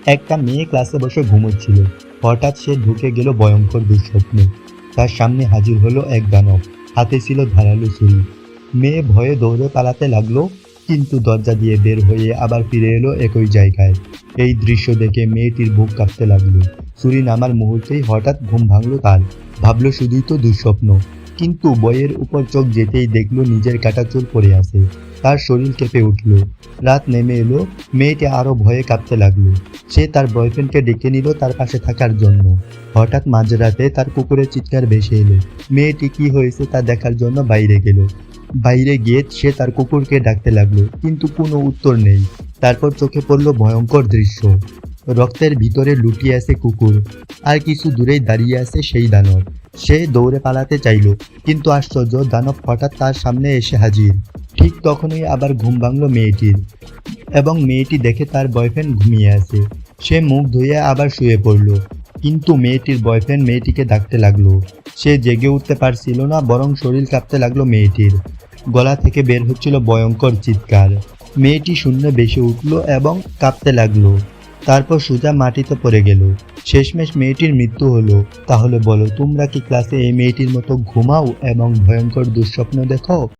একটা মেয়ে ক্লাসে বসে ঘুমোচ্ছিল। হঠাৎ সে ঢুকে গেল ভয়ঙ্কর দুঃস্বপ্নে। তার সামনে হাজির হলো এক দানব, হাতে ছিল ধারালো ছুরি। মেয়ে ভয়ে দৌড়ে পালাতে লাগলো, কিন্তু দরজা দিয়ে বের হয়ে আবার ফিরে এলো একই জায়গায়। এই দৃশ্য দেখে মেয়েটির বুক কাঁপতে লাগলো। ছুরি নামার মুহূর্তেই হঠাৎ ঘুম ভাঙলো তার। ভাবলো শুধুই তো দুঃস্বপ্ন, কিন্তু বইয়ের উপর চোখ যেতেই দেখলো নিজের কাটা চুল পড়ে আছে। তার শরীর কেঁপে উঠল। রাত নেমে এলো, মেয়েটি আরো ভয়ে কাঁপতে লাগলো। সে তার বয়ফ্রেন্ডকে ডেকে নিল তার পাশে থাকার জন্য। হঠাৎ মাঝরাতে তার কুকুরের চিৎকার ভেসে এলো। মেয়েটি কি হয়েছে তা দেখার জন্য বাইরে গেল। বাইরে গিয়ে সে তার কুকুরকে ডাকতে লাগলো, কিন্তু কোনো উত্তর নেই। তারপর চোখে পড়ল ভয়ঙ্কর দৃশ্য। রক্তের ভিতরে লুটিয়ে আছে কুকুর, আর কিছু দূরেই দাঁড়িয়ে আছে সেই দানব। সে দৌড়ে পালাতে চাইল, কিন্তু আশ্চর্য, দানব হঠাৎ তার সামনে এসে হাজির। ঠিক তখনই আবার ঘুম ভাঙল মেয়েটির, এবং মেয়েটি দেখে তার বয়ফ্রেন্ড ঘুমিয়ে আছে। সে মুখ ধুয়ে আবার শুয়ে পড়ল, কিন্তু মেয়েটির বয়ফ্রেন্ড মেয়েটিকে ডাকতে লাগলো। সে জেগে উঠতে পারছিল না, বরং শরীর কাঁপতে লাগলো মেয়েটির। গলা থেকে বের হচ্ছিল ভয়ঙ্কর চিৎকার। মেয়েটি শূন্যে ভেসে উঠল এবং কাঁপতে লাগলো। তারপর সোজা মাটিতে পড়ে গেল। শেষমেশ মেয়েটির মৃত্যু হলো। তাহলে বলো, তোমরা কি ক্লাসে এই মেয়েটির মতো ঘুমাও এবং ভয়ঙ্কর দুঃস্বপ্ন দেখো?